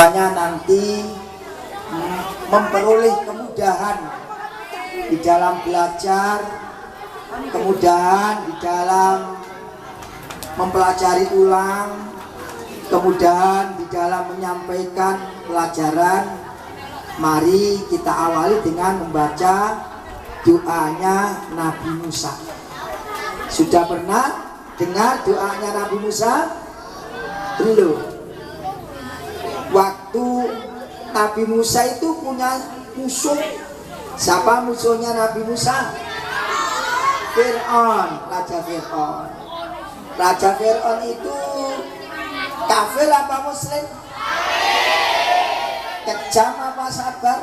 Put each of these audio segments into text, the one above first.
semuanya nanti memperoleh kemudahan di dalam belajar, kemudahan di dalam mempelajari ulang, kemudahan di dalam menyampaikan pelajaran. Mari kita awali dengan membaca doanya Nabi Musa. Sudah pernah dengar doanya Nabi Musa? Belum. Waktu Nabi Musa itu punya musuh. Siapa musuhnya Nabi Musa? Fir'aun, Raja Fir'aun. Raja Fir'aun itu kafir apa muslim? Kejam apa sabar?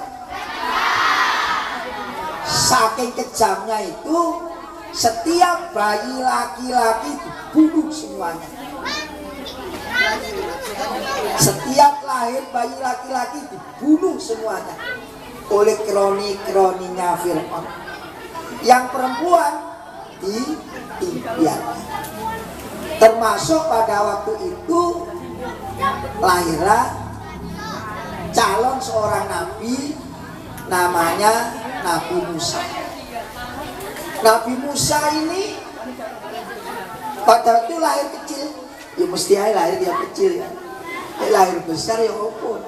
Saking kejamnya itu setiap bayi laki-laki dibunuh semuanya. Setiap lahir bayi laki-laki dibunuh semuanya oleh kroni-kroninya Fir'aun. Yang perempuan ditinggalkan. Termasuk pada waktu itu lahirlah calon seorang nabi namanya Nabi Musa. Nabi Musa ini pada waktu lahir kecil, ya mesti aja lahir dia kecil ya. Lahir besar ya opo.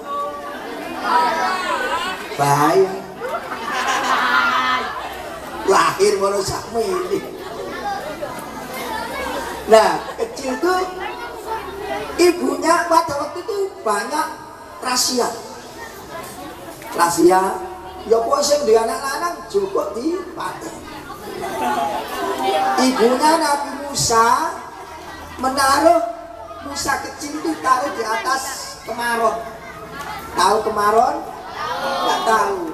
Bahaya. Lahir baru sakme ini. Nah, kecil tuh ibunya pada waktu itu banyak rahasia. Rahasia, ya kok sing duwe anak lanang cukup di paten. Ibunya Nabi Musa menaruh Musa kecil itu taruh di atas kemaron. Tahu kemaron? Enggak tahu.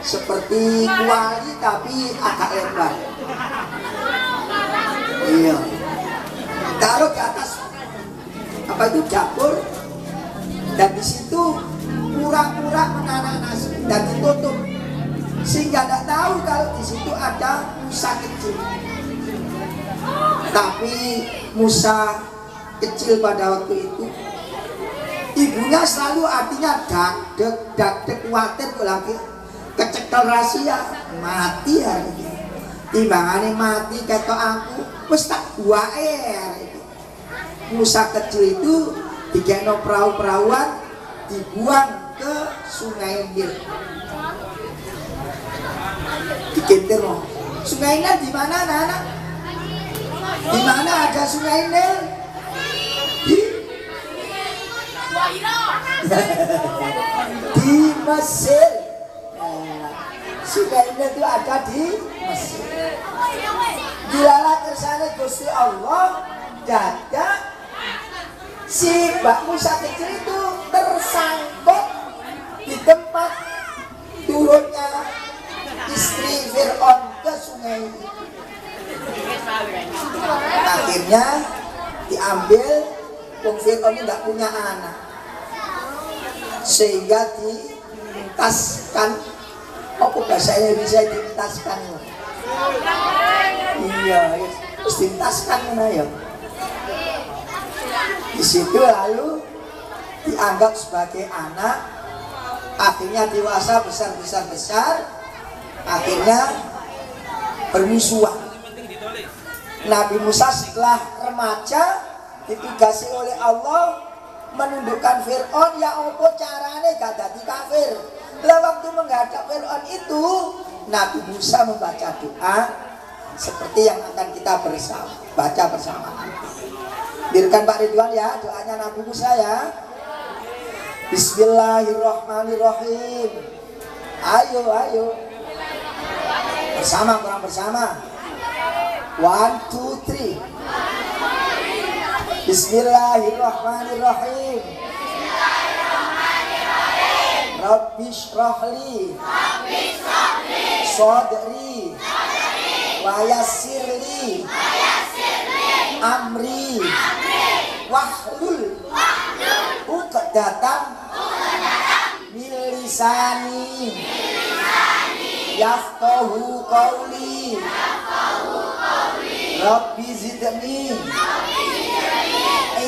Seperti kuali tapi agak lebar. Iya. Taruh di atas apa itu dapur, dan di situ pura-pura menanam nasi dan ditutup sehingga tidak tahu kalau di situ ada Musa kecil. Tapi Musa kecil pada waktu itu ibunya selalu artinya dak-dek khawatir kok lagi kecekel rahasia mati hari ini. Timbangannya mati kata aku wis tak buae. Musa kecil itu digekno perahu-perahuan dibuang ke Sungai Nil. Dikintir loh. Sungai Nil di mana anak-anak? Di mana ada Sungai Nil? Di Mesir. Sungai Nil itu ada di Mesir. Dilalah kersane Gusti Allah dadak si Mbak Musa kecil itu tersangkut di tempat turunnya istri Fir'aun ke sungai itu. Akhirnya diambil, wong Fir'aun ini tidak punya anak, sehingga ditaskan. Apa bahasa Indonesia ditaskan? Iya, terus ditaskan mana ya? Di situ lalu dianggap sebagai anak, akhirnya dewasa besar, akhirnya bermusuhan. Nabi Musa setelah remaja ditugasi oleh Allah menundukkan Fir'aun. Ya apa carane gak dadi kafir. Lah waktu menghadap Fir'aun itu Nabi Musa membaca doa seperti yang akan kita baca bersama. Biarkan Pak Ridwan ya doanya Nabi Musa ya. Bismillahirrahmanirrahim. Ayo bersama, kurang bersama. 1, 2, 3. Bismillahirrahmanirrahim. Rabbi shrahli sadri wa yassirli amri wahlul uqdatam min lisani yafqahu qawli. Rabbi zidni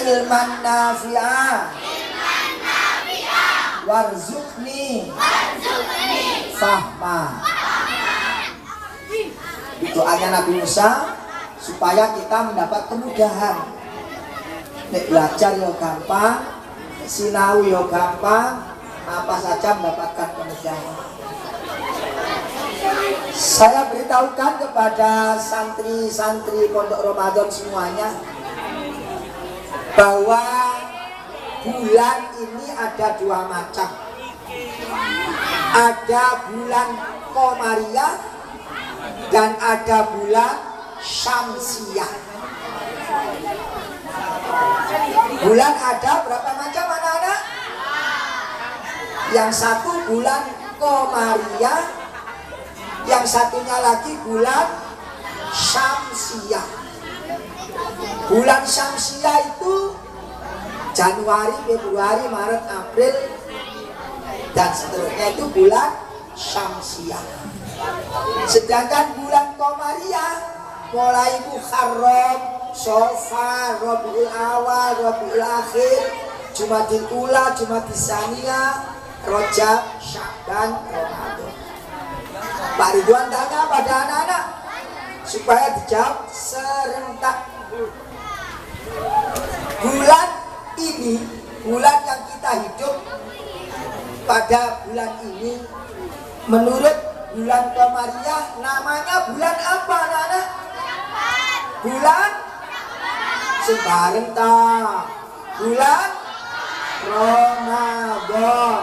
ilman nafi'a warzuqni fahma. Doanya Nabi Musa supaya kita mendapat kemudahan. Nek belajar yo gampang, sinau yo gampang, apa saja mendapatkan kemudahan. Saya beritahukan kepada santri-santri Pondok Ramadan semuanya bahwa bulan ini ada dua macam. Ada bulan Komariah dan ada bulan Syamsiah. Bulan ada berapa macam anak-anak? Yang satu bulan Komariah, yang satunya lagi bulan Syamsiah. Bulan Syamsiah itu Januari, Februari, Maret, April dan seterusnya, itu bulan Syamsiah. Sedangkan bulan Komariah mulai Muharram, Safar, Rabiul Awal, Rabiul Akhir, Jumadil Ula, Jumadil Tsaniyah, Rajab, Sya'ban, Ramadan. Pak Ridwan tanya pada anak-anak supaya dijawab serentak. Bulan ini, bulan yang kita hidup pada bulan ini, menurut bulan Komariah namanya bulan apa anak-anak? Bulan sebarentah, bulan Ramadan.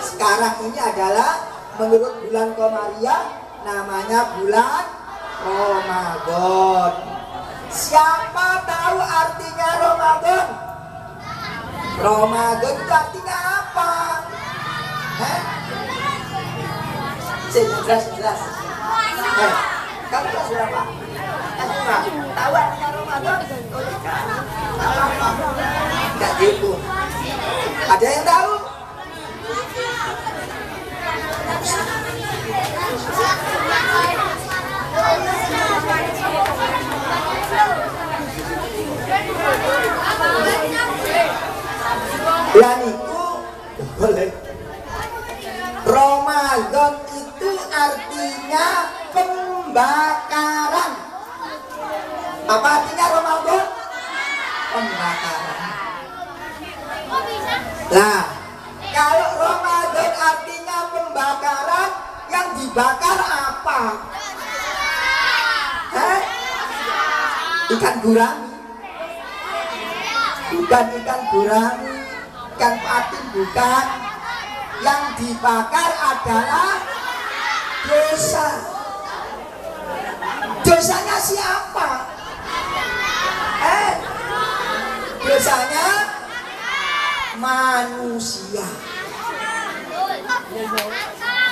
Sekarang ini adalah menurut bulan Komariah namanya bulan Ramadan. Siapa tahu artinya Ramadan? Ramadan itu artinya apa? Jelas. Kamu tahu berapa? Tahu artinya Ramadan? Tidak gitu. Ada yang tahu? Dan itu boleh. Ramadan itu artinya pembakaran. Apa artinya Ramadan? Pembakaran. Nah, kalau Ramadan artinya pembakaran, yang dibakar apa? Ikan gurami? Bukan ikan gurami, ikan patin bukan. Yang dibakar adalah dosa. Dosanya siapa? Dosanya manusia.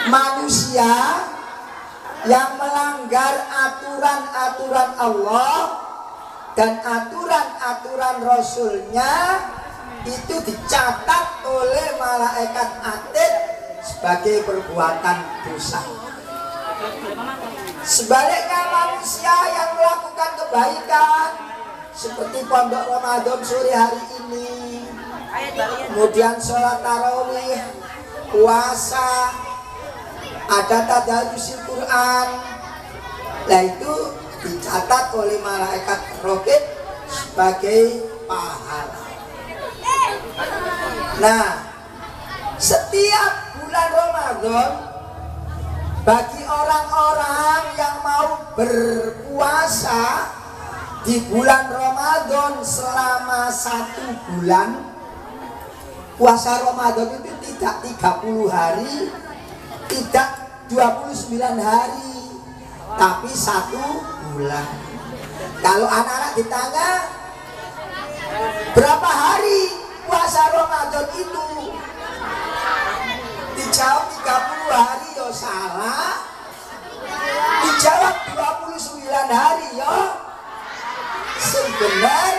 Manusia yang melanggar aturan-aturan Allah dan aturan-aturan Rasulnya itu dicatat oleh malaikat atid sebagai perbuatan dosa. Sebaliknya manusia yang melakukan kebaikan seperti Pondok Ramadan sore hari ini, kemudian sholat tarawih, puasa, ada tadarusil Quran, nah itu dicatat oleh malaikat raqib sebagai pahala. Nah, setiap bulan Ramadan bagi orang-orang yang mau berpuasa di bulan Ramadan selama 1 bulan, puasa Ramadan itu tidak 30 hari, tidak 29 hari, tapi 1 bulan. Kalau anak-anak ditanya berapa hari puasa Ramadan itu, dijawab 30 hari yo salah, dijawab 29 hari yo sebenar.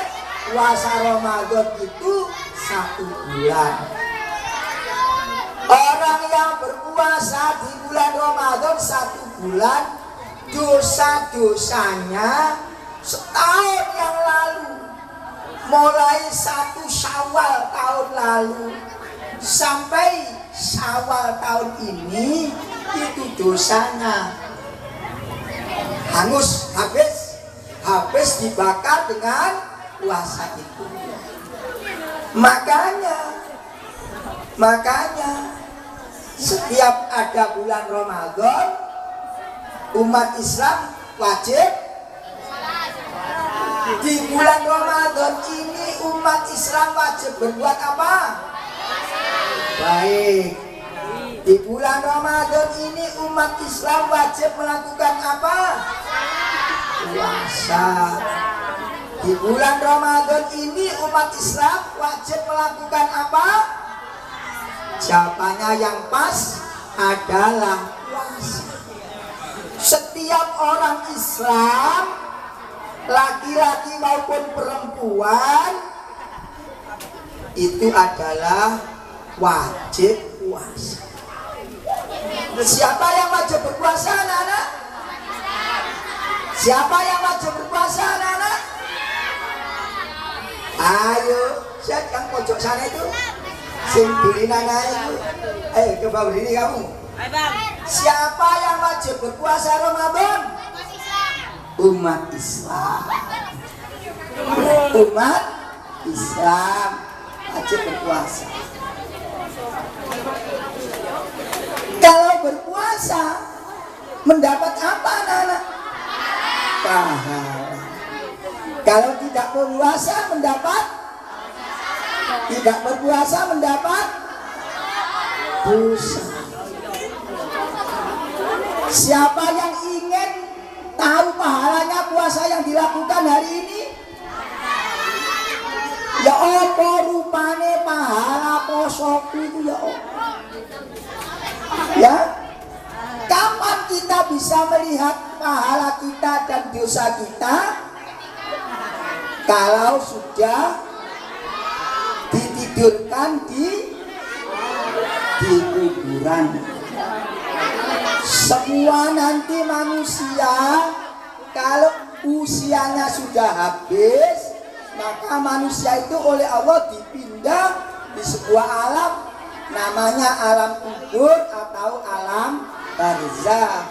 Puasa Ramadan itu 1 bulan. Orang yang berpuasa di bulan Ramadan 1 bulan, dosa-dosanya setahun yang lalu, mulai 1 Syawal tahun lalu, sampai Syawal tahun ini itu dosanya hangus, habis dibakar dengan puasa itu. Makanya setiap ada bulan Ramadan umat Islam wajib di bulan Ramadan ini umat Islam wajib berbuat apa? Baik. Di bulan Ramadan ini umat Islam wajib melakukan apa? Puasa. Di bulan Ramadan ini umat Islam wajib melakukan apa? Jawabannya yang pas adalah puasa. Setiap orang Islam, laki-laki maupun perempuan, itu adalah wajib puasa. Siapa yang wajib berpuasa, anak-anak? Siapa yang wajib berpuasa, anak-anak? Ayo, siapa yang pojok sana itu? Sing beli nana itu. Ayo coba berdiri kamu. Siapa yang wajib berpuasa Ramadan? Umat Islam. Umat Islam wajib berpuasa. Kalau berpuasa mendapat apa, anak-anak? Pahala. Kalau tidak berpuasa mendapat? Tidak berpuasa mendapat dosa. Siapa yang ingin tahu pahalanya puasa yang dilakukan hari ini? Ya apa rupane pahala posoku itu ya apa? Ya, kapan kita bisa melihat pahala kita dan dosa kita? Kalau sudah ditidurkan di kuburan. Semua nanti manusia kalau usianya sudah habis, maka manusia itu oleh Allah dipindah di sebuah alam, namanya alam kubur atau alam barzah.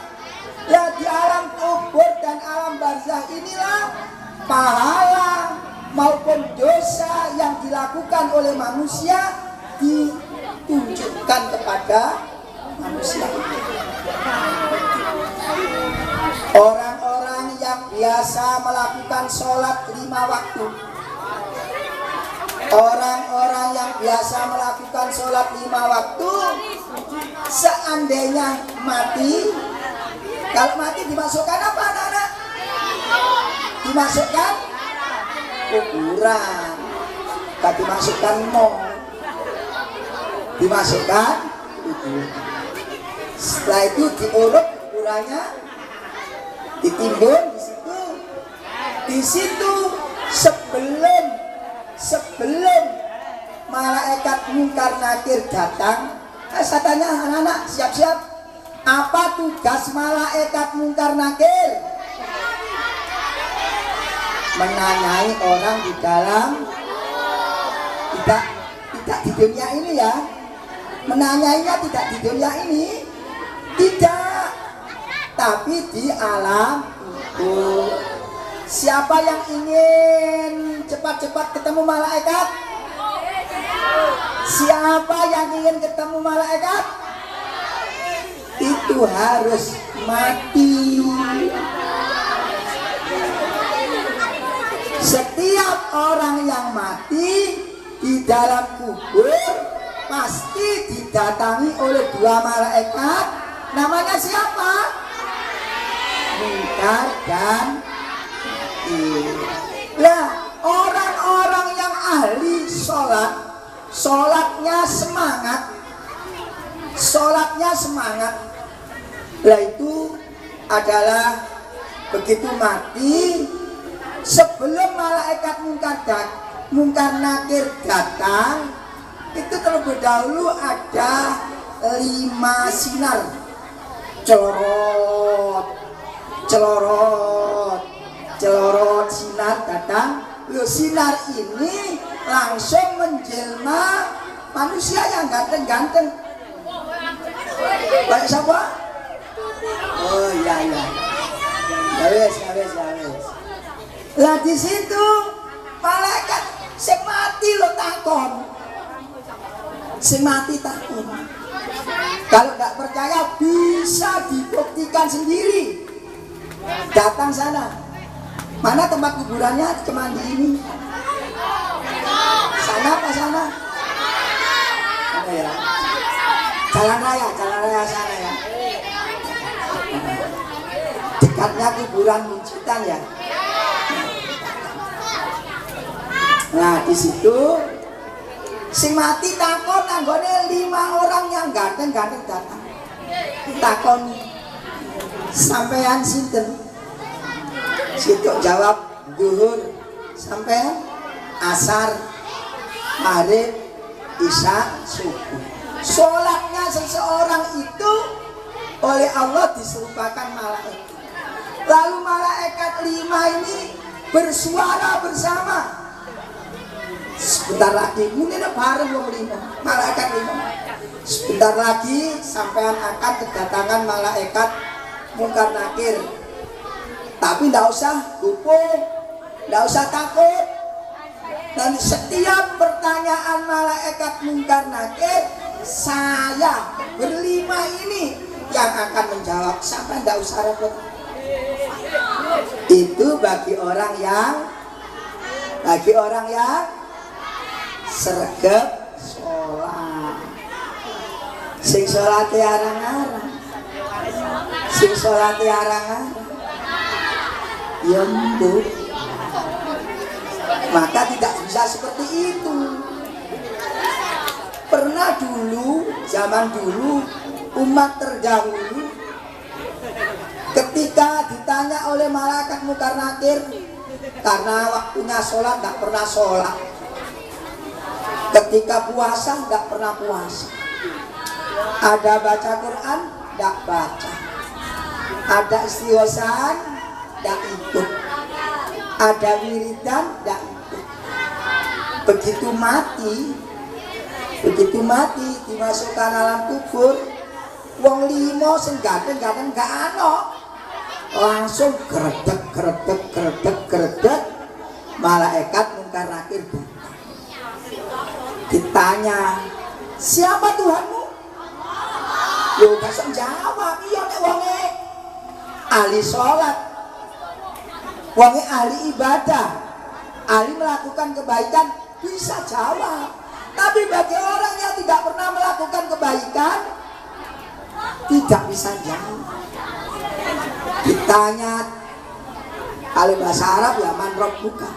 Ya, di alam kubur dan alam barzah inilah pahala maupun dosa yang dilakukan oleh manusia ditunjukkan kepada manusia. Orang-orang yang biasa melakukan sholat 5 waktu, orang-orang yang biasa melakukan sholat 5 waktu, seandainya mati, kalau mati dimasukkan apa, anak-anak? Dimasukkan kuburan, gak dimasukkan mall, dimasukkan kuburan. Setelah itu diurut kuburannya, ditimbun di situ sebelum malaikat Munkar Nakir datang. Saya tanya anak-anak, siap-siap, apa tugas malaikat Munkar Nakir? Menanyai orang di dalam, tidak di dunia ini ya, menanyainya tidak di dunia ini, tidak, tapi di alam kubur. Siapa yang ingin cepat-cepat ketemu malaikat? Siapa yang ingin ketemu malaikat? Itu harus mati. Setiap orang yang mati di dalam kubur pasti didatangi oleh 2 malaikat. Namanya siapa? Munkar dan Nakir. Lah, orang-orang yang ahli sholat, sholatnya semangat. Lah itu adalah begitu mati, sebelum malaikat Munkar Nakir datang, itu terlebih dahulu ada 5 sinar, celorot sinar datang. Sinar ini langsung menjelma manusia yang ganteng-ganteng. Banyak siapa? Oh iya. Ya wes. Lah di situ malaikat sing mati lo takon. Sing mati takon. Kalau tidak percaya bisa dibuktikan sendiri. Datang sana. Mana tempat kuburannya cemandi ini? Sana apa sana? Sana ya. Jalan raya sana ya. Dekatnya kuburan Muncitan ya. Nah di situ sing mati takon anggone 5 orang yang ganteng-ganteng datang. Takon sampean sinten? Situ jawab duhur. Sampean asar, maghrib, isya, subuh. Sholatnya seseorang itu oleh Allah diserupakan malaikat. Lalu malaikat 5 ini bersuara bersama. Sebentar lagi, mungkin bareng wong 5, malaikat 5. Sebentar lagi sampean akan kedatangan malaikat Mungkar Nakir. Tapi tidak usah gupuh, tidak usah takut. Dan setiap pertanyaan malaikat Mungkar Nakir, saya berlima ini yang akan menjawab. Sampai tidak usah repot. Itu bagi orang yang sregep sholat. Sing sholat arang-arang, sing sholat arang-arang, ya mbok. Maka tidak bisa seperti itu. Pernah dulu, zaman dulu, umat terdahulu, ketika ditanya oleh malaikat Mungkar Nakir, karena waktunya sholat tidak pernah sholat, ketika puasa tidak pernah puasa, ada baca Quran tidak baca, ada istighosahan tidak ikut, ada wiridan tidak ikut. Begitu mati dimasukkan alam kubur, wong 5 sing ganteng-ganteng gak ana, langsung gredeg, malaikat Mungkar Nakir ditanya, siapa Tuhanmu? Yo gak iso jawab. Iya nek wonge ahli sholat, wonge ahli ibadah, ahli melakukan kebaikan bisa jawab. Tapi bagi orang yang tidak pernah melakukan kebaikan tidak bisa jawab. Ditanya, kalau bahasa Arab ya man rabbuka,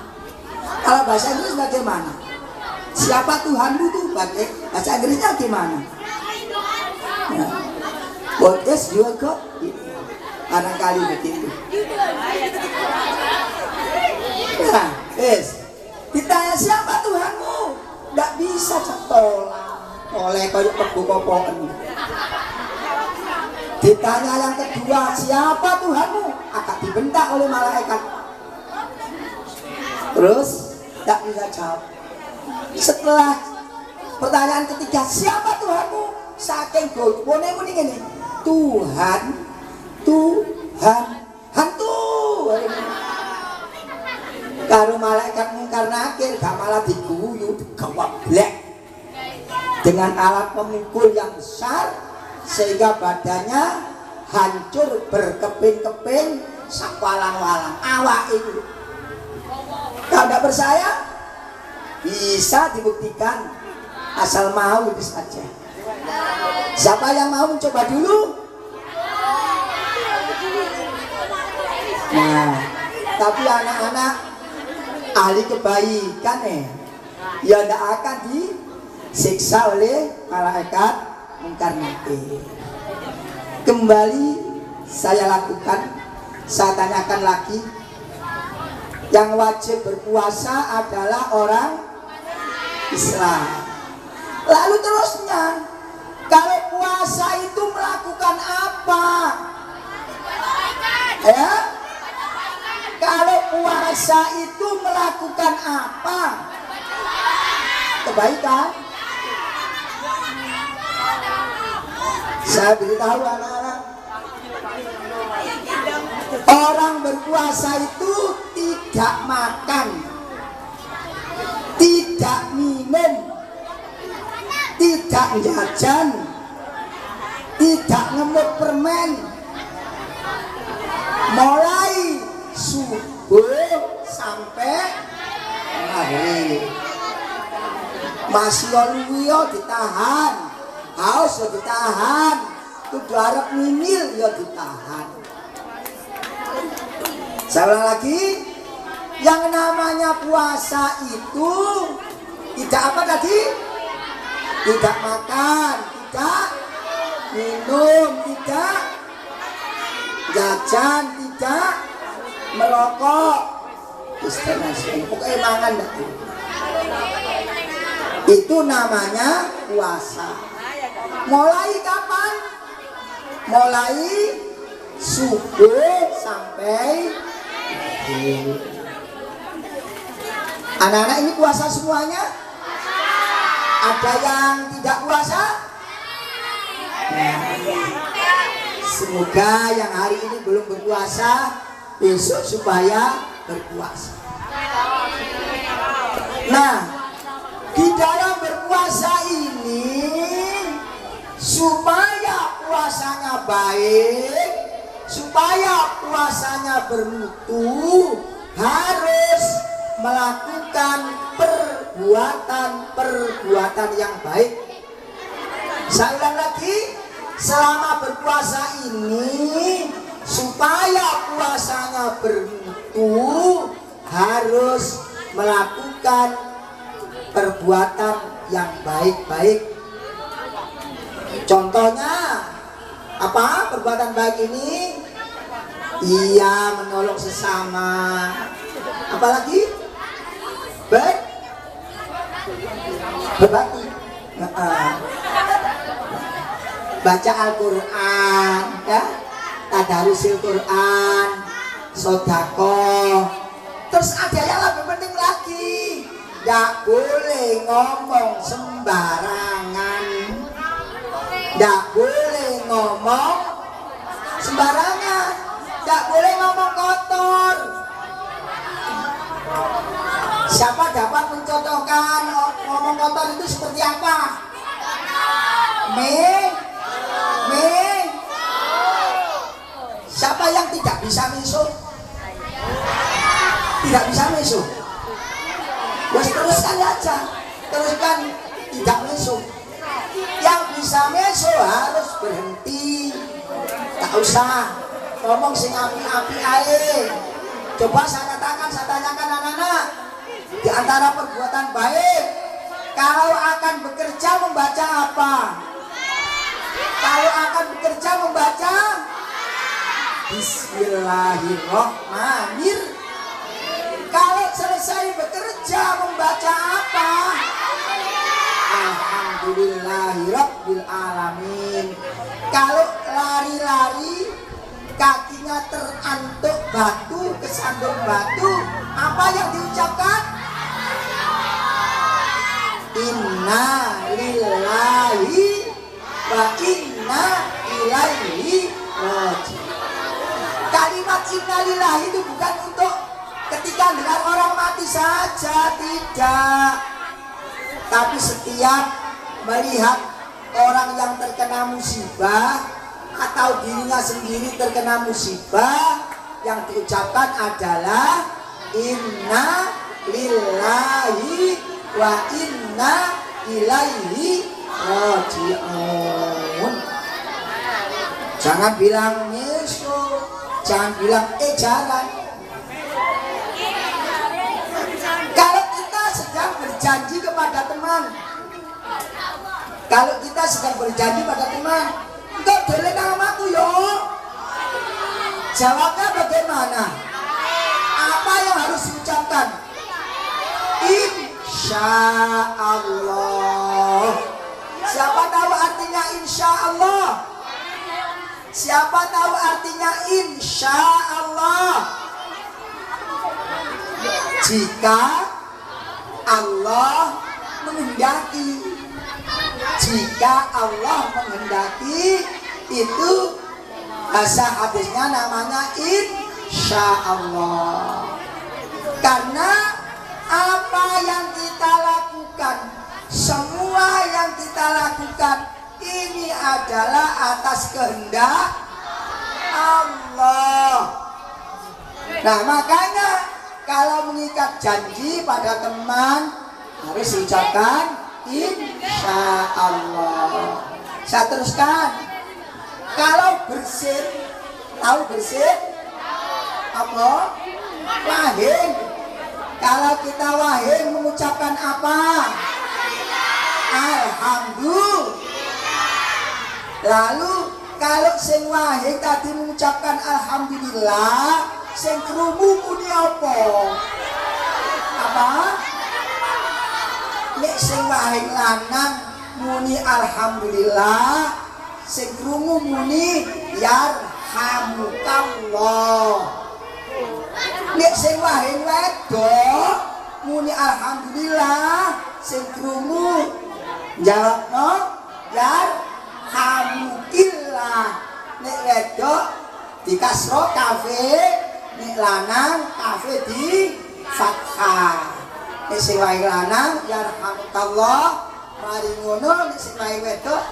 kalau bahasa Inggris bagaimana? Siapa Tuhanmu tuh? Bahasa Inggrisnya gimana? Nah, what is your God? Barangkali begitu. Nah, ditanya siapa Tuhanmu? Tidak bisa tolak oleh kayak pegu-popokan. Ditanya yang kedua, siapa Tuhanmu? Akan dibentak oleh malaikat. Terus tidak bisa jawab. Setelah pertanyaan ketiga, siapa Tuhanmu? Saking gopone muni ngene, Tuhan, hantu. Karo malaikat Mungkar Nakir gak malah diguyu, digeweblek dengan alat pemukul yang besar sehingga badannya hancur berkeping-keping sakwalang-walang awak itu. Kalau tidak percaya bisa dibuktikan, asal mau itu saja. Siapa yang mau mencoba dulu? Nah, tapi anak-anak ahli kebaikan ya tidak akan disiksa oleh malaikat Mungkar Nakir. Kembali saya lakukan, saya tanyakan lagi, yang wajib berpuasa adalah orang Islam. Lalu terusnya, kalau puasa itu melakukan apa? Ya? Kalau puasa itu melakukan apa? Kebaikan. Saya beritahu anak-anak, orang berpuasa itu tidak makan, tidak minum, tidak jajan, tidak ngemut permen, mulai subuh sampai maghrib. Masih luwih ditahan, haus ya ditahan, kudu arep mimil ya ditahan. Saya ulang lagi, yang namanya puasa itu tidak apa tadi? Tidak makan, tidak minum, tidak jajan, tidak merokok, pokoknya mangan tadi. Itu namanya puasa. Mulai kapan? Mulai subuh sampai anak-anak ini puasa semuanya? Ada yang tidak puasa? Semoga yang hari ini belum berpuasa besok supaya berpuasa. Nah, di dalam berpuasa ini supaya puasanya baik, supaya puasanya bermutu, harus melakukan perbuatan-perbuatan yang baik. Saya ulang lagi, selama berpuasa ini supaya puasanya bermutu, harus melakukan perbuatan yang baik-baik. Contohnya apa perbuatan baik ini? Iya, menolong sesama. Apalagi berbakti, baca Al-Quran, ya, tadarusil Quran, sodako. Terus ada yang lebih penting lagi, tidak boleh ngomong sembarangan, tidak boleh ngomong sembarangan, tidak boleh ngomong kotor. Siapa dapat mencontohkan ngomong kotor itu seperti apa? Siapa yang tidak bisa misuk? Tidak bisa misuk. Teruskan aja, teruskan tidak misuk. Yang bisa misuk harus berhenti. Tak usah ngomong sing api-api ae. Coba saya tanyakan anak-anak, di antara perbuatan baik, kalau akan bekerja membaca apa? Kalau akan bekerja membaca Bismillahirrahmanirrahim. Kalau selesai bekerja membaca apa? Alhamdulillahirabbil alamin. Kalau lari-lari kakinya terantuk batu, kesandung batu, apa yang diucapkan? Inna lillahi wa inna ilaihi raji'un. Kalimat inna lillahi itu bukan untuk ketika dengar orang mati saja, tidak. Tapi setiap melihat orang yang terkena musibah atau dirinya sendiri terkena musibah, yang diucapkan adalah inna lillahi wa inna ilaihi raji'un. Jangan bilang nyesuk, jangan bilang jalan. Kalau kita sedang berjanji kepada teman, kalau kita sedang berjanji pada teman, engkau boleh namaku yo. Jawabnya bagaimana? Apa yang harus diucapkan? Insya Allah. Siapa tahu artinya insya Allah? Siapa tahu artinya insya Allah? Jika Allah menghendaki, jika Allah menghendaki, itu bahasa hadisnya namanya insya Allah. Karena apa yang kita lakukan, semua yang kita lakukan ini adalah atas kehendak Allah. Nah makanya kalau mengikat janji pada teman harus ucapkan insya Allah. Saya teruskan. Kalau bersin, tahu bersin? Apa? Wahing. Kalau kita wahing mengucapkan apa? Alhamdulillah. Lalu kalau sing wahing tadi mengucapkan alhamdulillah, sing krungu muni apa? Apa? Nek sing wahing lanang muni alhamdulillah, sing krungu muni yarhamukallah. Nek sing wahing wedok muni alhamdulillah, sing krungu jawabno yarhamukillah. Nek wedok di kasro kafe, nek lanang kafe di fathah. Nek sing wahing lanang yarhamukallah, mari ngono nek sing wahing wedok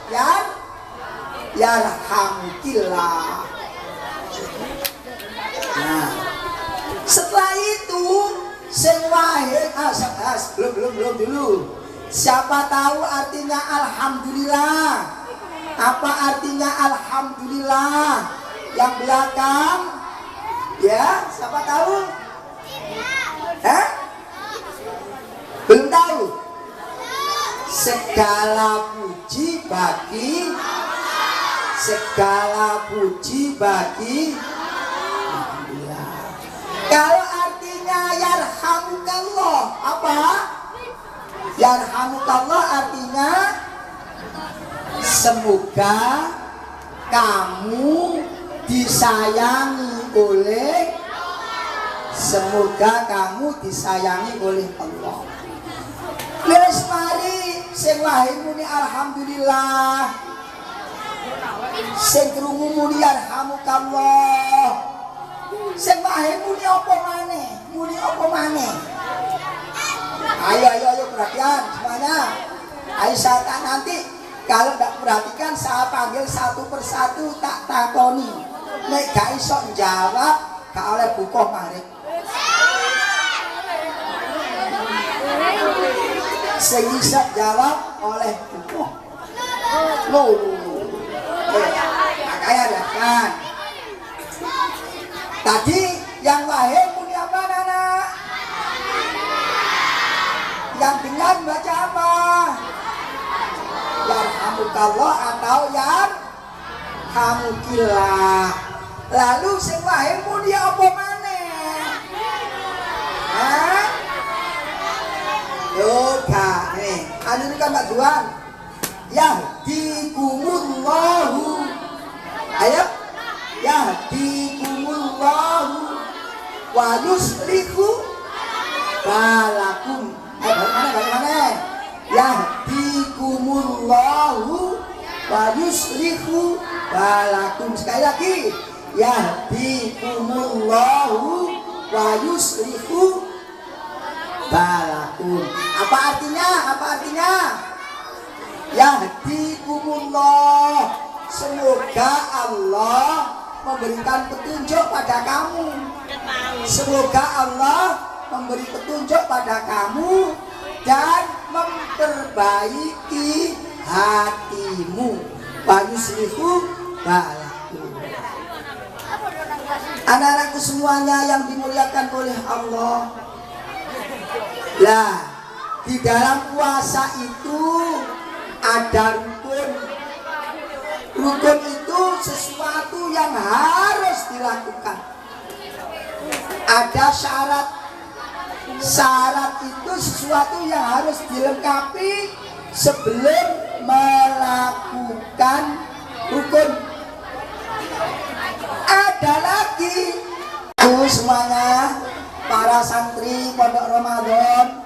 yarhamukillah. Nah, setelah itu sing wahing belum dulu. Siapa tahu artinya alhamdulillah? Apa artinya alhamdulillah? Yang belakang? Ya, siapa tahu? Belum tahu? Segala puji bagi alhamdulillah. Kalau artinya yarhamukallah apa? Yarhamukallah artinya semoga kamu disayangi oleh Allah. Wis mari sing wahing muni alhamdulillah, sing krungu muni yarhamukallah, sing wahing muni apa maneh? Ayo perhatian semuanya. Ayo saya nanti kalau tidak perhatikan saya panggil satu persatu tak takoni. Nek gak iso jawab gak oleh buka mari. Sing iso jawab oleh buka. Makanya kan. Tadi yang wahing muni apa Nana? Yang dengan baca apa? Yarhamukallah atau yarhamukillah. Lalu sing wahing muni apa maneh? Yoga nih. Anu kan Pak Juan. Yahdikumullahu. Ayo. Yahdikumullahu wa yuslihu balakum. Bagaimana? Yahdikumullahu wa yuslihu balakum. Sekali lagi. Yahdikumullahu wa yuslihu balakum. Apa artinya? Yahdikumullah, semoga Allah memberikan petunjuk pada kamu. Semoga Allah memberi petunjuk pada kamu dan memperbaiki hatimu. Wa yuslihu balakum. Anak-anakku semuanya yang dimuliakan oleh Allah. Lah, di dalam puasa itu ada rukun. Rukun itu sesuatu yang harus dilakukan. Ada syarat. Syarat itu sesuatu yang harus dilengkapi sebelum melakukan rukun. Ada lagi semuanya, para santri pondok Ramadan,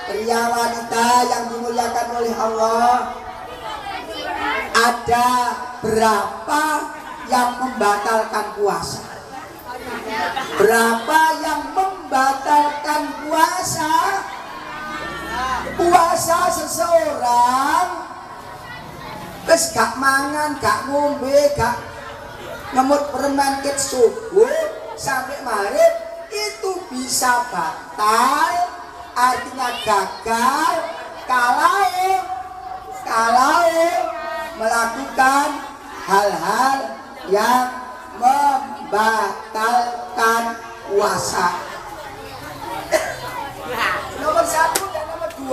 pria wanita yang dimuliakan oleh Allah. Ada berapa yang membatalkan puasa? Berapa yang membatalkan puasa? Puasa seseorang terus gak mangan, gak ngombe, gak ngemut permen ket subuh sampai maghrib, itu bisa batal, artinya gagal kalau melakukan hal-hal yang membatalkan puasa. Nomor 1 dan nomor 2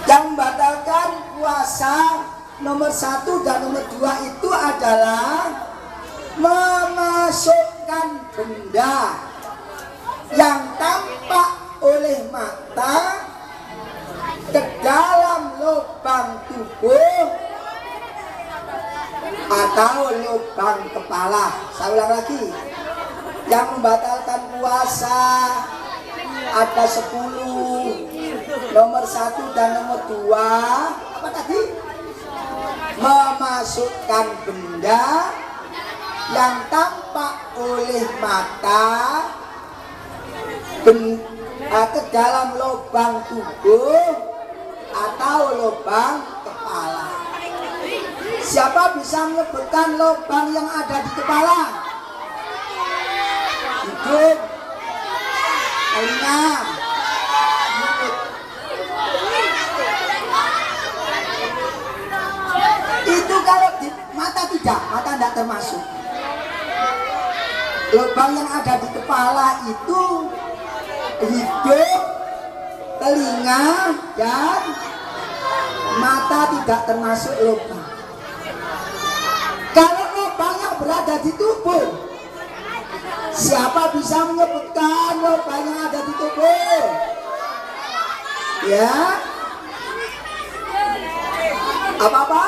yang membatalkan puasa, nomor 1 dan nomor 2 itu adalah memasukkan benda yang tampak oleh mata ke dalam lubang tubuh atau lubang kepala. Saya ulang lagi, yang membatalkan puasa ada 10. Nomor 1 dan nomor 2 apa tadi? Memasukkan benda yang tampak oleh mata ke dalam lubang tubuh atau lubang kepala. Siapa bisa menyebutkan lubang yang ada di kepala? Hidung, telinga, mulut. Itu kalau di mata tidak, mata tidak termasuk. Lubang yang ada di kepala itu hidung, telinga, dan mata tidak termasuk lubang. Kalau lubang yang berada di tubuh, siapa bisa menyebutkan lubang yang ada di tubuh? Ya, apa-apa?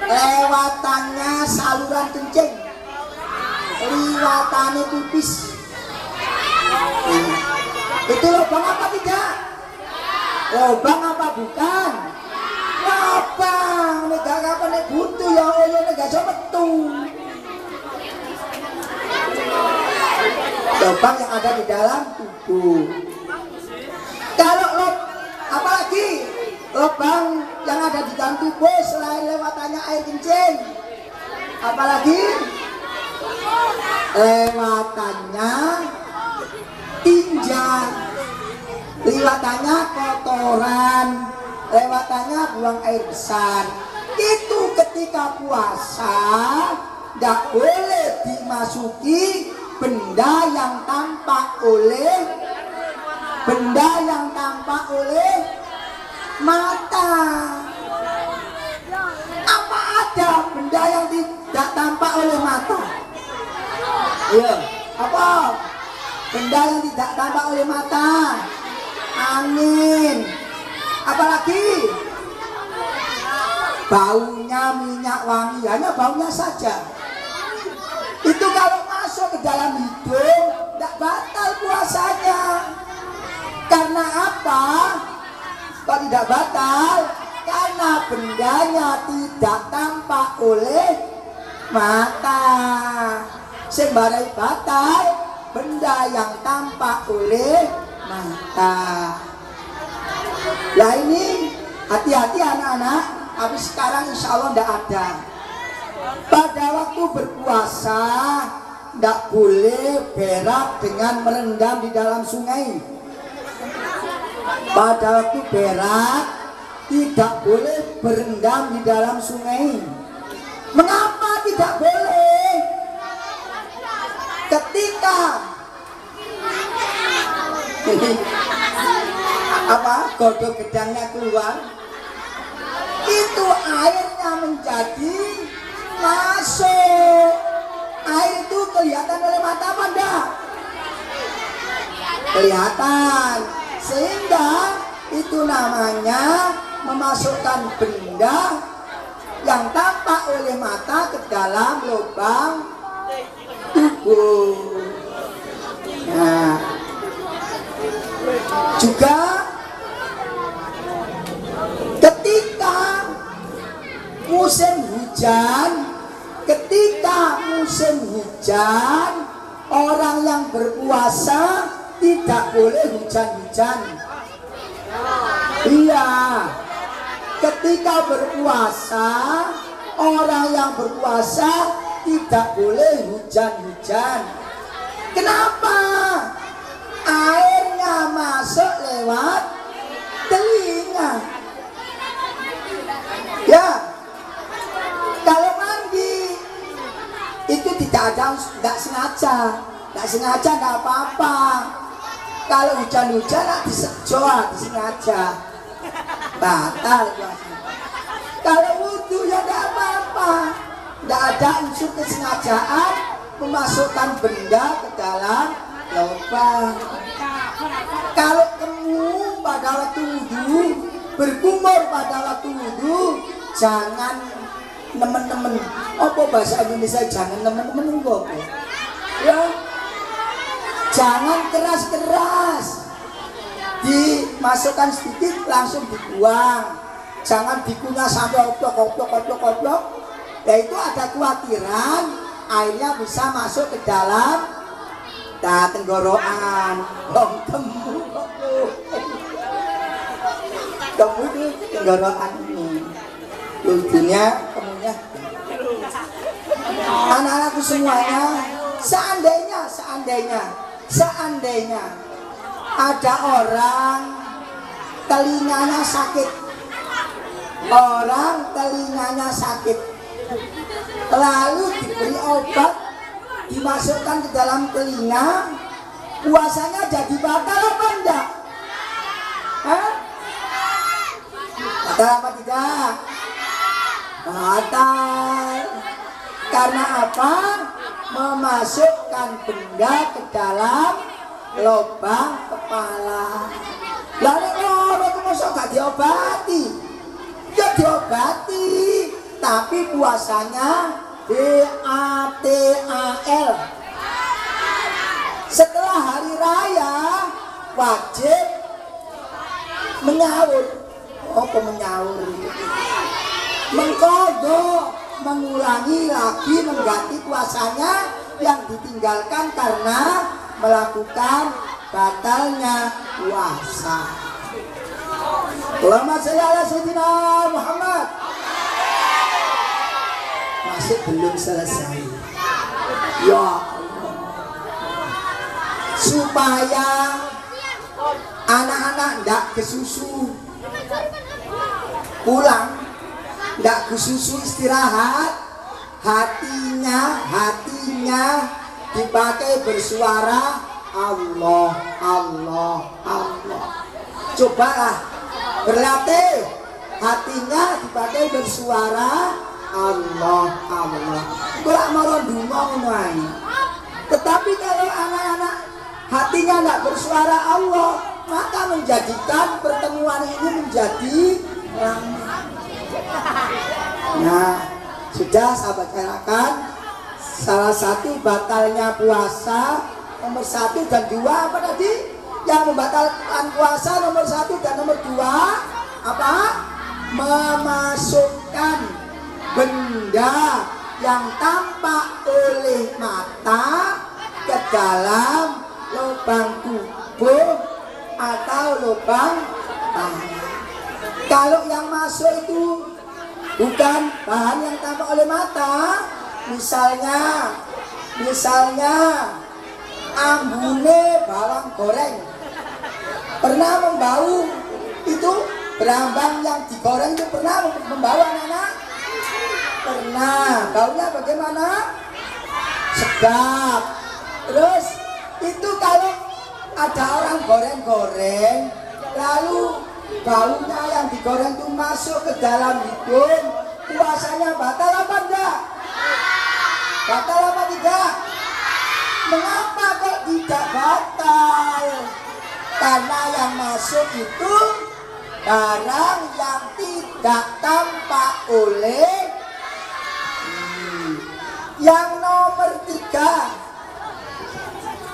Lewatannya saluran kencing, liwatannya pipis. Itu lubang apa tidak? Lubang apa bukan? Lubang. Negara apa nek butuh ya Allah, negara coba metu. Lubang yang ada di dalam tubuh. Kalau apalagi lubang yang ada di dalam tubuh selain lewatannya air kencing, apalagi lewatannya tinja, lewatannya kotoran, lewatannya buang air besar. Itu ketika puasa tidak boleh dimasuki benda yang tampak oleh mata. Apa ada benda yang tidak tampak oleh mata? Iya, apa? Benda yang tidak tampak oleh mata. Angin. Apalagi baunya minyak wangi, hanya baunya saja. Itu kalau masuk ke dalam hidung tidak batal puasanya. Karena apa? Kok tidak batal? Karena bendanya tidak tampak oleh mata. Sembarai batal benda yang tampak oleh mata. Nah ini hati-hati anak-anak, tapi sekarang insya Allah tidak ada. Pada waktu berpuasa tidak boleh berak dengan merendam di dalam sungai. Pada waktu berak tidak boleh berendam di dalam sungai. Mengapa tidak boleh? Ketika godok gedangnya keluar, itu airnya menjadi masuk. Air itu kelihatan oleh mata apa enggak? Kelihatan. Sehingga itu namanya memasukkan benda yang tampak oleh mata ke dalam lubang tubuh. Nah, juga ketika hujan, ketika musim hujan, orang yang berpuasa tidak boleh hujan-hujan. Iya, ketika berpuasa, orang yang berpuasa tidak boleh hujan-hujan. Kenapa? Airnya masuk lewat telinga. Ya, kalau mandi itu tidak sengaja, nggak apa-apa. Kalau hujan-hujan disejo, disengaja, batal puasa. Kalau wudhu ya tidak apa-apa, tidak ada unsur kesengajaan memasukkan benda ke dalam lubang. Kalau kamu pada waktu wudhu, berkumur pada waktu wudhu, jangan nemen-nemen. Apa bahasa Indonesia jangan nemen-nemen kok? Ya, jangan keras-keras. Dimasukkan sedikit langsung dibuang. Jangan dikunyah sampai oplok. Ya itu ada kekhawatiran airnya bisa masuk ke dalam tenggorokan. Kamu itu tenggorokan ini. Lucunya kemunya. Anak-anakku semuanya, seandainya ada orang telinganya sakit, lalu diberi obat, dimasukkan ke dalam telinga, puasanya jadi batal apa enggak? Batal apa tidak? Batal. Karena apa? Memasukkan benda ke dalam lubang kepala. Lalu itu masuk gak diobati? Ya diobati, tapi puasanya batal. Setelah hari raya wajib menyaur. Apa menyaur? Mengkodok, mengulangi lagi, mengganti puasanya yang ditinggalkan karena melakukan batalnya puasa. Allahumma sholli ala sayyidina Muhammad. Masih belum selesai. Ya Allah. Supaya anak-anak tidak kesusu, pulang tidak kesusu istirahat, hatinya dipakai bersuara Allah. Cobalah berlatih hatinya dipakai bersuara Allah. Kurang mau ndonga ngono. Tetapi kalau anak-anak hatinya tidak bersuara Allah, maka menjadikan pertemuan ini menjadi lama. Nah, sudah saya bicarakan salah satu batalnya puasa nomor 1 dan 2 apa tadi? Yang membatalkan puasa nomor 1 dan nomor 2 apa? Memasukkan benda yang tampak oleh mata ke dalam lubang tubuh atau lubang tanah. Kalau yang masuk itu bukan bahan yang tampak oleh mata, misalnya ambune bawang goreng, pernah membau itu berambang yang digoreng itu pernah membau anak-anak? Pernah. Baunya bagaimana? Sedap. Terus itu kalau ada orang goreng-goreng, lalu baunya yang digoreng itu masuk ke dalam hidung, puasanya batal apa enggak? Batal apa tidak? Mengapa kok tidak batal? Karena yang masuk itu barang yang tidak tampak oleh. Yang nomor 3,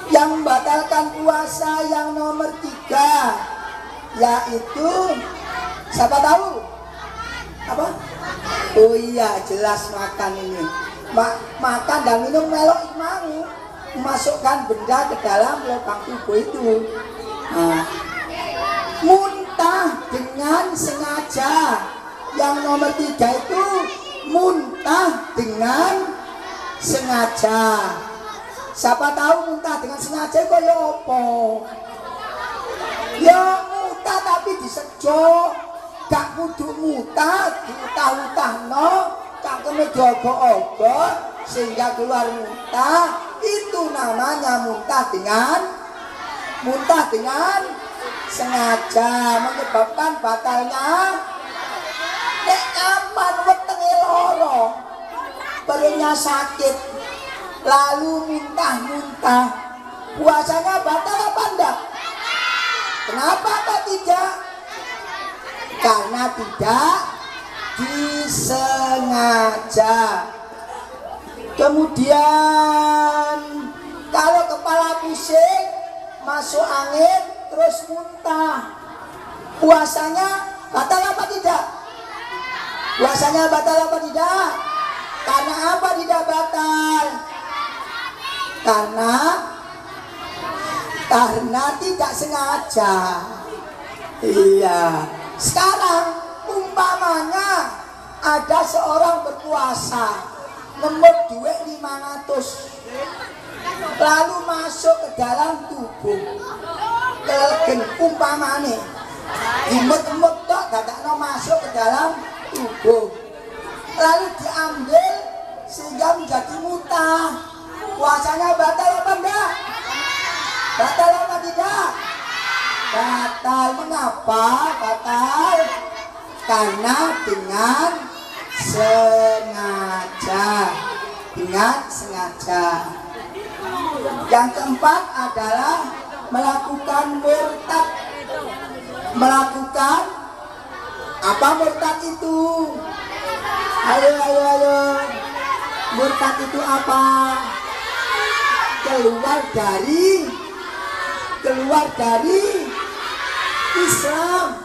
yang membatalkan puasa yang nomor 3, yaitu siapa tahu? Apa? Oh iya, jelas makan ini. Makan dan minum melok mau masukkan benda ke dalam lubang tubuh itu. Nah, muntah dengan sengaja. Yang nomor 3 itu muntah dengan sengaja. Siapa tahu muntah dengan sengaja kok ya apa? Ya muntah tapi disejo. Gak kudu muntah, diutah-utahno, cangkeme diogo-ogo sehingga keluar muntah. Itu namanya muntah dengan sengaja, menyebabkan batalnya. Nek aman wetenge loro, perutnya sakit, lalu muntah-muntah, puasanya batal apa enggak? Kenapa kok tidak? Karena tidak disengaja. Kemudian kalau kepala pusing, masuk angin, terus muntah, puasanya batal apa tidak? Puasanya batal apa tidak? Karena apa tidak batal? Karena tidak sengaja. Iya. Sekarang umpamanya ada seorang berpuasa ngemut duit 500 lalu masuk ke dalam tubuh kelegen umpamane dimut-mut tok dadakno masuk ke dalam tubuh lalu diambil sehingga menjadi muntah, puasanya batal apa enggak? Batal apa tidak? Batal. Mengapa batal? Karena dengan sengaja. Yang keempat adalah melakukan murtad. Melakukan apa murtad itu? Ayo. Murtad itu apa? Keluar dari Islam.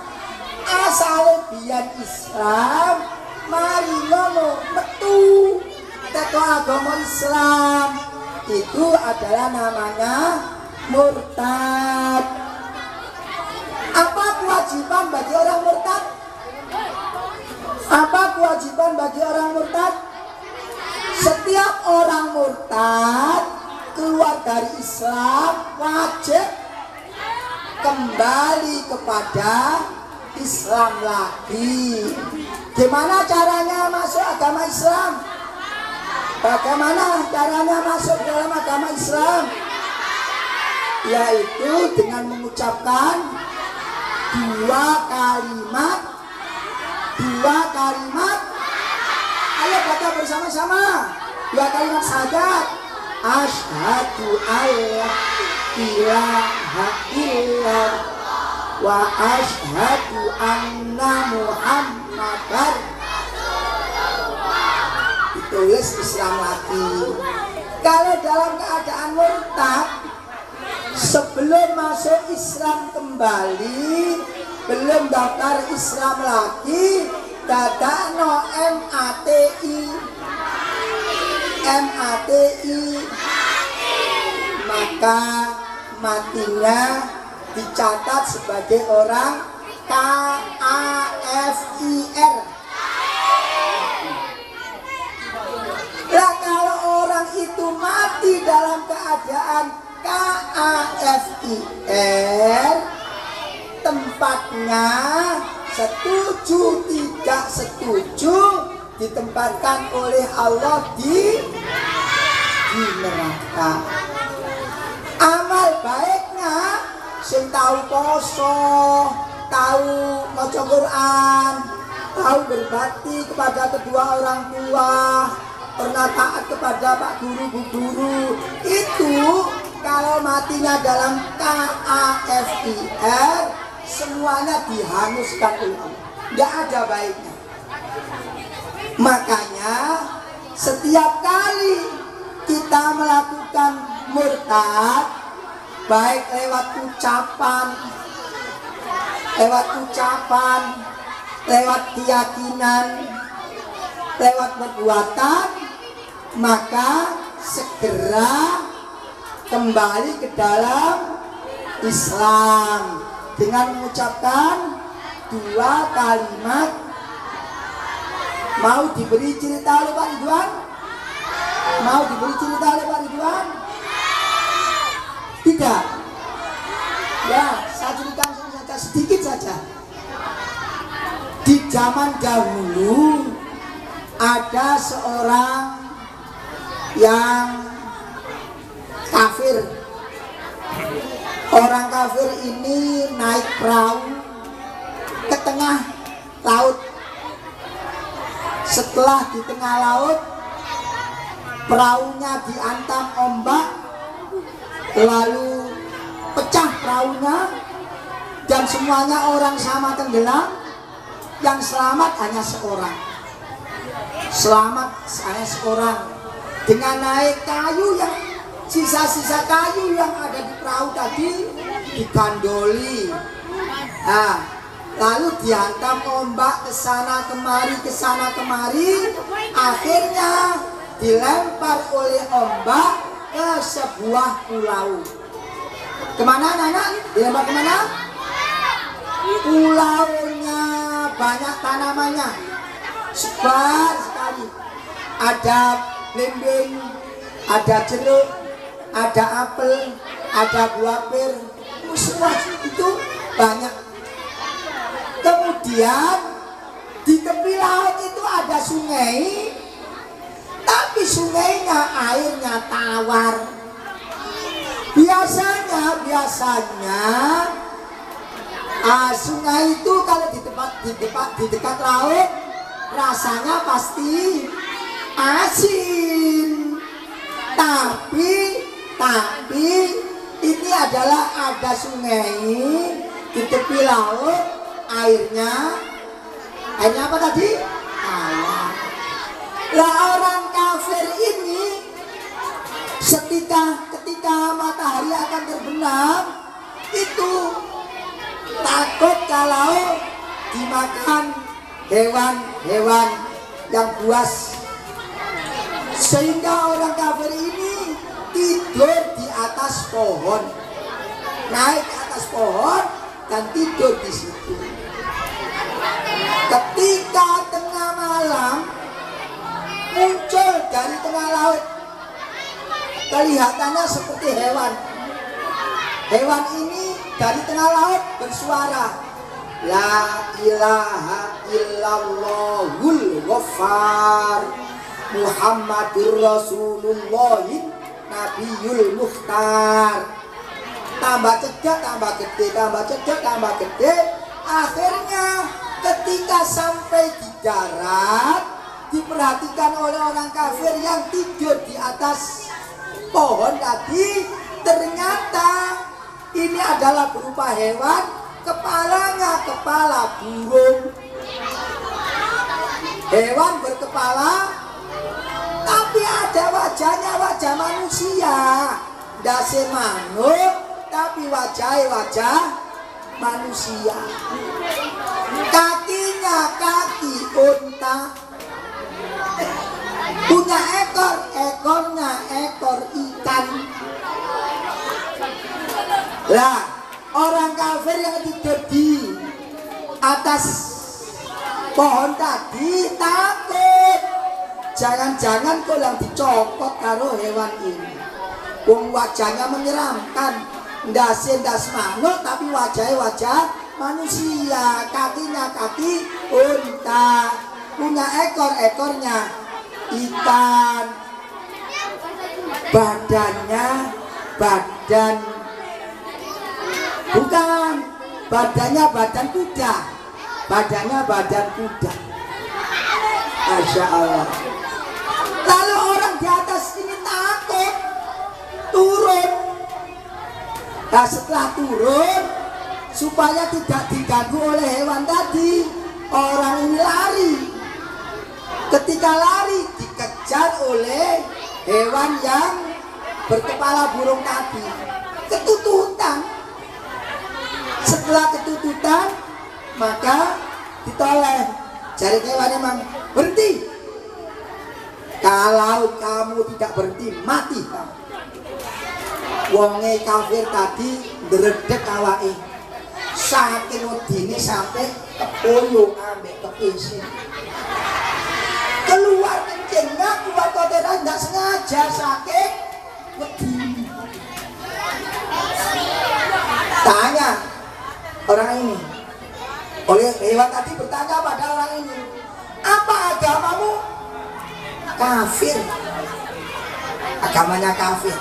Asal biyen Islam, mari ngono metu teko agama Islam. Itu adalah namanya murtad. Apa kewajiban bagi orang murtad? Apa kewajiban bagi orang murtad? Setiap orang murtad keluar dari Islam wajib kembali kepada Islam lagi. Gimana caranya masuk agama Islam? Bagaimana caranya masuk dalam agama Islam? Yaitu dengan mengucapkan dua kalimat. Ayo baca bersama-sama. Dua kalimat syahadat. Asyhadu alla ilaha illallah wa asyhadu anna Muhammadar. Ditulis Islam lagi. Kalau dalam keadaan murtad, sebelum masuk Islam kembali, belum daftar Islam lagi, dadakno MATI, maka matinya dicatat sebagai orang KAFIR. Lah kalau orang itu mati dalam keadaan KAFIR, tempatnya setuju tidak setuju ditempatkan oleh Allah di neraka. Amal baiknya sing tahu poso, tahu maca Quran, tahu berbakti kepada kedua orang tua, pernah taat kepada Pak Guru, Bu Guru, itu kalau matinya dalam KAFIR semuanya dihanguskan oleh Allah, nggak ada baiknya. Makanya setiap kali kita melakukan murtad, baik lewat ucapan, lewat keyakinan, lewat perbuatan, maka segera kembali ke dalam Islam dengan mengucapkan 2 kalimat. Mau diberi cerita oleh Pak Ridwan? Mau diberi cerita oleh Pak Ridwan? Tidak. Ya, saya ceritakan saja sedikit saja. Di zaman dahulu ada seorang yang kafir. Orang kafir ini naik perahu ke tengah laut. Setelah di tengah laut, perahunya dihantam ombak, lalu pecah perahunya dan semuanya orang sama tenggelam. Yang selamat hanya seorang. Selamat hanya seorang dengan naik kayu yang sisa-sisa kayu yang ada di perahu tadi digandoli. Nah, lalu dihantam ombak ke sana kemari, akhirnya dilempar oleh ombak ke sebuah pulau. Kemana anak-anak? Dilempar kemana? Pulaunya banyak tanamannya, sebar sekali. Ada belimbing, ada jeruk, ada apel, ada buah pir, semua itu banyak. Kemudian di tepi laut itu ada sungai, tapi sungainya airnya tawar. Biasanya sungai itu kalau di dekat laut rasanya pasti asin. Tapi ini adalah ada sungai di tepi laut, airnya apa tadi? Tawar. Lah orang kafir ini ketika matahari akan terbenam itu takut kalau dimakan hewan-hewan yang buas, sehingga orang kafir ini tidur di atas pohon, naik ke atas pohon dan tidur di situ. Ketika tengah malam muncul dari tengah laut, kelihatannya seperti hewan. Hewan ini dari tengah laut bersuara, La ilaha illallahul ghaffar Muhammadur Rasulullah Nabiyul Mukhtar. Tambah cegak, tambah gede. Akhirnya ketika sampai di darat, diperhatikan oleh orang kafir yang tidur di atas pohon tadi, ternyata ini adalah berupa hewan, kepalanya kepala burung. Hewan berkepala, tapi ada wajahnya wajah manusia. Dase manuk, tapi wajahnya wajah manusia. Kakinya kaki unta. Punya ekor, ekornya ekor ikan. Lah, orang kafir yang tidur di atas pohon tadi takut. Jangan-jangan kau yang dicopot karo hewan ini. Wong wajahnya menyeramkan, ndas manuk tapi wajahnya wajah manusia, kakinya kaki unta, punya ekornya ikan, badannya badan kuda, badan kuda. Masya Allah. Lalu orang di atas ini takut, turun. Nah setelah turun, supaya tidak diganggu oleh hewan tadi, orang ini lari. Ketika lari dikejar oleh hewan yang berkepala burung tadi, ketututan. Setelah ketututan, maka ditoleh. Jari hewan emang berhenti, Kalau kamu tidak berhenti, mati kamu. Wonge kafir tadi ndredeg awake. Saking wedine sampai kepoyo ambek kepisin. Keluar kencing, keluar kotoran nggak sengaja saking wedi. Tanya orang ini, oleh hewan tadi bertanya pada orang ini, apa agamamu? Kafir. Agamanya kafir.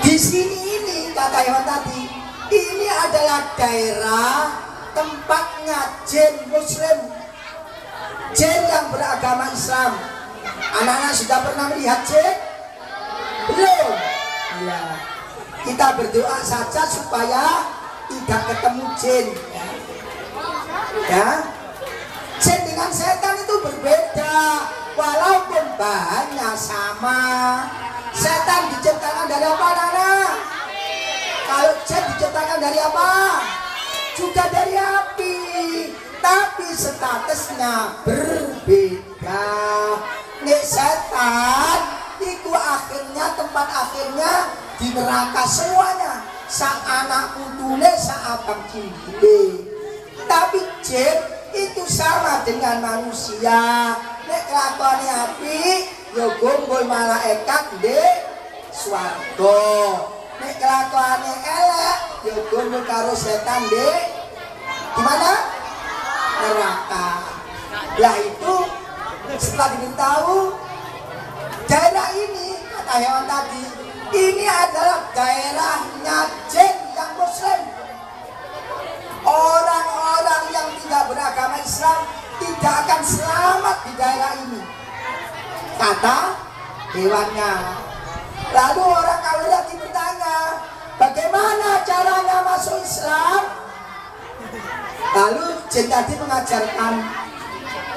Di sini ini kata hewan tadi, ini adalah daerah tempatnya jin muslim, jin yang beragama Islam. Anak-anak sudah pernah melihat jin? Belum? Ya. Kita berdoa saja supaya tidak ketemu jin. Ya. Jin dengan setan itu berbeda, walaupun bahannya sama. Setan diciptakan dari apa, anak-anak? Kalau jin diciptakan dari apa? Juga dari api, tapi statusnya berbeda. Nek setan itu akhirnya, tempat akhirnya di neraka semuanya. Sa anak putune, sa abang cilik. Tapi jin itu sama dengan manusia. Nek kelakuane apik ya gonggol malaikat di swarga. Nek kelakuane elek ya gonggol karo setan di mana? Neraka. Lah itu setelah diberitahu daerah ini, kata hewan tadi, ini adalah daerahnya jin yang muslim. Orang-orang yang tidak beragama Islam tidak akan selamat di daerah ini, kata hewannya. Lalu orang kafir lagi bertanya, bagaimana caranya masuk Islam? Lalu jin tadi mengajarkan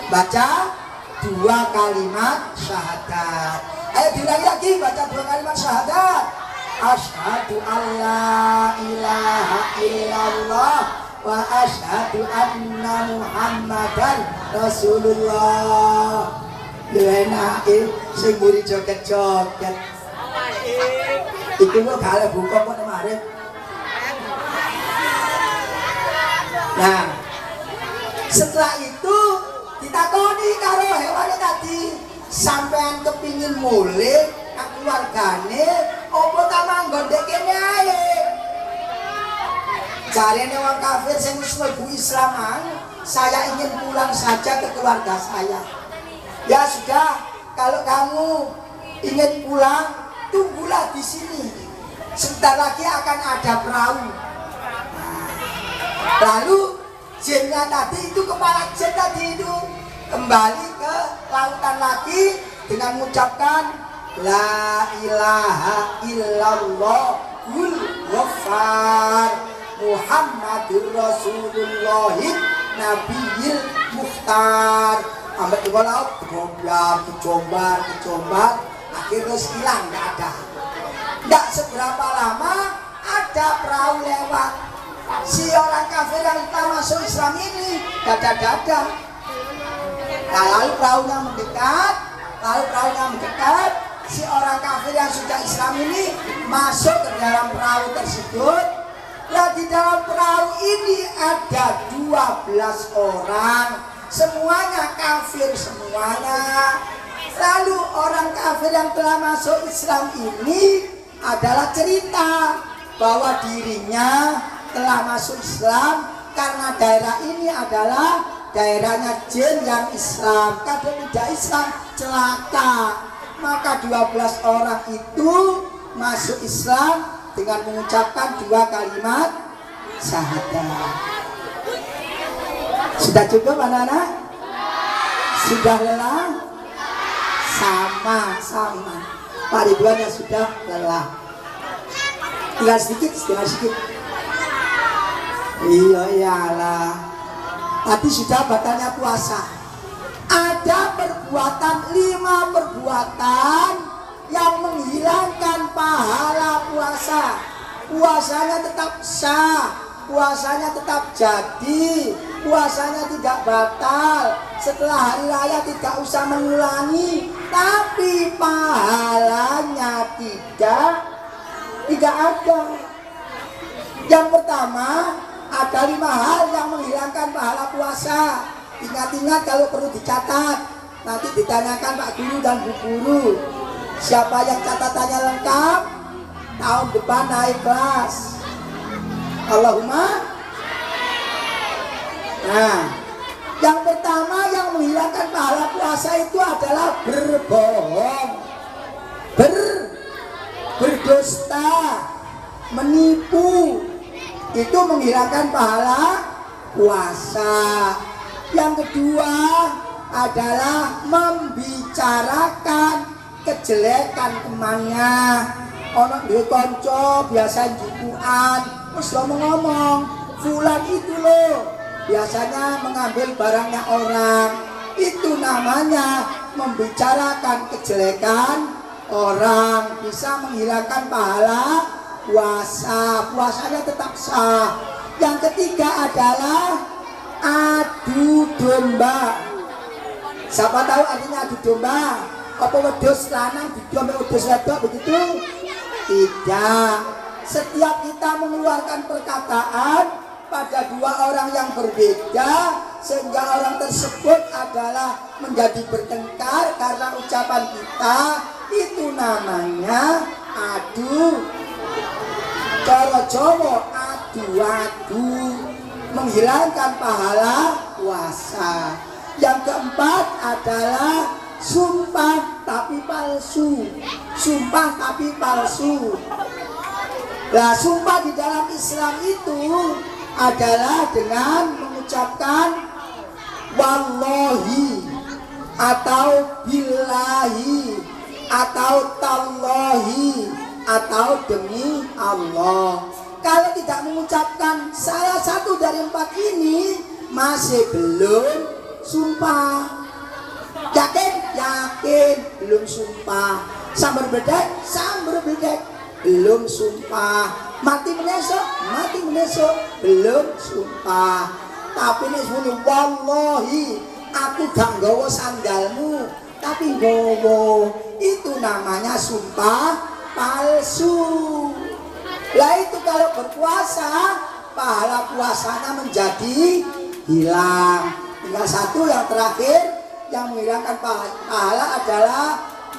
baca 2 kalimat syahadat. Ayo diulangi lagi, baca 2 kalimat syahadat. Asyhadu alla ilaha illallah wa asyhadu anna Muhammadan Rasulullah. Lho enake sing mburi joget-joget. Iku kok gak buka kok kemarin. Nah, setelah itu ditakoni karo hewane tadi, sampean kepingin mulih nang keluargane opo ta manggon ndek kene ae? Jarene wong kafir sing wis mlebu Islam, saya ingin pulang saja ke keluarga saya. Ya sudah, kalau kamu ingin pulang, tunggulah di sini. Sebentar lagi akan ada perahu. Lalu jinnya tadi itu, kepala jin tadi itu kembali ke lautan lagi dengan mengucapkan la ilaha illallahul ghaffar Muhammadur Rasulullah Nabiyil Mukhtar. Ambek di laut kecombar, akhirnya hilang, nggak ada. Nggak seberapa lama ada perahu lewat. Si orang kafir yang kita masuk Islam ini dada-dada. Nah, lalu perahunya mendekat, si orang kafir yang sudah Islam ini masuk ke dalam perahu tersebut. Nah, di dalam perahu ini ada 12 orang, semuanya kafir semuanya. Lalu orang kafir yang telah masuk Islam ini adalah cerita bahwa dirinya telah masuk Islam karena daerah ini adalah daerahnya jin yang Islam. Kalau tidak Islam celaka. Maka 12 orang itu masuk Islam dengan mengucapkan 2 kalimat syahadat. Sudah cukup anak-anak? Sudah lelah? Sama. Pak Ridwan yang sudah lelah. Tinggal sedikit. Iyalah. Tadi sudah batalnya puasa. Ada 5 perbuatan yang menghilangkan pahala puasa. Puasanya tetap sah, puasanya tetap jadi, puasanya tidak batal, setelah hari raya tidak usah mengulangi, tapi pahalanya tidak ada. Yang pertama, ada 5 hal yang menghilangkan pahala puasa. Ingat-ingat kalau perlu dicatat, nanti ditanyakan Pak Guru dan Bu Guru. Siapa yang catatannya lengkap, tahun depan naik kelas. Allahumma. Nah, yang pertama yang menghilangkan pahala puasa itu adalah berbohong, berdusta, menipu. Itu menghilangkan pahala puasa. Yang kedua adalah membicarakan kejelekan temannya. Ono duwe kanca biasa jukuan, terus ngomong, fulan itu loh biasanya mengambil barangnya orang. Itu namanya membicarakan kejelekan orang, bisa menghilangkan pahala puasa. Puasanya tetap sah. Yang ketiga adalah adu domba. Siapa tahu artinya adu domba? Apa wedhus lanang didomba wedhus wedok begitu? Tidak. Setiap kita mengeluarkan perkataan pada 2 orang yang berbeda, sehingga orang tersebut adalah menjadi bertengkar karena ucapan kita, itu namanya adu. Cara Jawa adu-adu, menghilangkan pahala puasa. Yang keempat adalah sumpah tapi palsu. Sumpah tapi palsu. Nah, sumpah di dalam Islam itu adalah dengan mengucapkan wallahi atau billahi atau tallahi atau demi Allah. Kalau tidak mengucapkan salah satu dari 4 ini, masih belum sumpah. Yakin? Yakin, belum sumpah. Sambar bedek, belum sumpah. Mati menesuk, belum sumpah. Tapi nek muni wallahi, aku gak nggawa sandalmu, tapi nggawa, itu namanya sumpah palsu. Lah itu kalau berpuasa, pahala puasanya menjadi hilang. Tinggal satu yang terakhir yang menghilangkan pahala adalah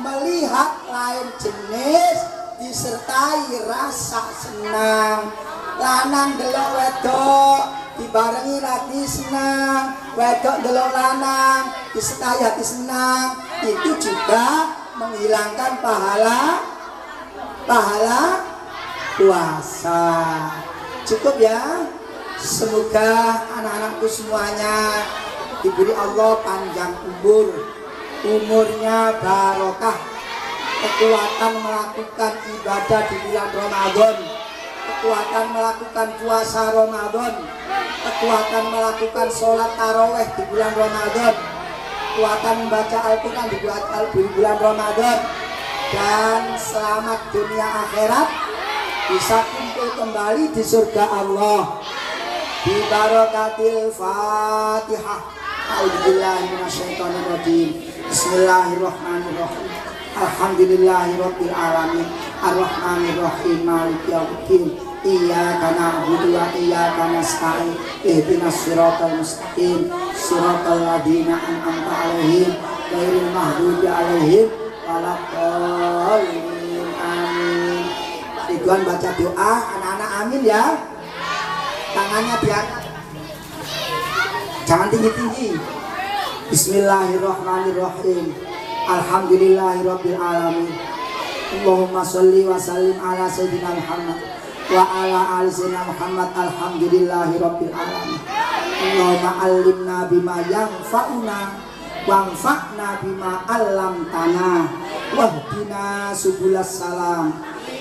melihat lain jenis disertai rasa senang. Lanang delok wedok dibarengi hati senang, wedok delok lanang disertai hati senang, itu juga menghilangkan pahala puasa. Cukup ya. Semoga anak-anakku semuanya diberi Allah panjang umurnya barokah, kekuatan melakukan ibadah di bulan Ramadan, kekuatan melakukan puasa Ramadan, kekuatan melakukan sholat taraweh di bulan Ramadan, kekuatan membaca Al-Quran di bulan Ramadan, dan selamat dunia akhirat, bisa kumpul kembali di surga Allah. Bi barakatil Fatihah. A'udzubillahi minasyaitonirrajim. Bismillahirrahmanirrahim. Alhamdulillahirabbil alamin. Arrahmanirrahim. Maliki yaumiddin. Iyyaka na'budu wa iyyaka nasta'in. Ihdinas siratal mustaqim. Siratal ladzina an'amta 'alaihim ghairil maghdubi 'alaihim waladdallin. Amin. Ridwan baca doa, anak-anak amin ya. Tangannya diangkat, jangan tinggi-tinggi. Bismillahirrahmanirrahim. Alhamdulillahirabbil alamin. Allahumma sholli wa sallim ala sayyidina Muhammad wa ala ali sayyidina Muhammad. Alhamdulillahirabbil alamin. Allahumma allimna bima yanfa'una wanfa'na bima 'allamtana wahdina subulas salam.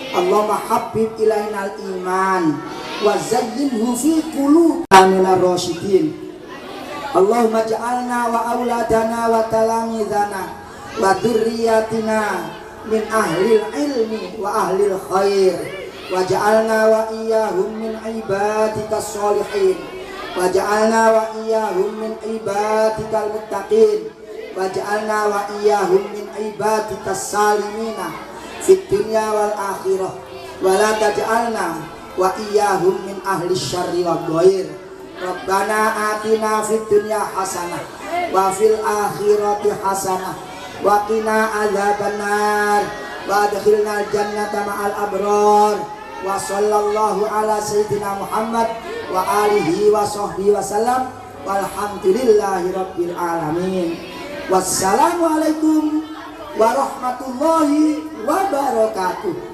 Allahumma habbib ilainal iman wa zayyinhu fi qulubina rasyidin. Allahumma ja'alna wa auladana wa talamidana wa dzurriyyatina min ahlil ilmi wa ahlil khair wa ja'alna wa iyyahum min ibadikas sholihin waj'alna wa iyyahum min ibadikal muttaqin, waj'alna wa iyyahum min ibadikas salimina fid dunya wal akhirah, wa la taj'alna wa iyyahum min ahli syarri wad dhair. Rabbana atina fid dunya hasanah wa fil akhirati hasanah wa qina adzabannar wa adkhilnal jannata ma'al abrar. Wa sallallahu ala sayyidina Muhammad wa alihi wa sahbihi wasallam walhamdulillahi rabbil alamin. Wassalamualaikum warahmatullahi wabarakatuh.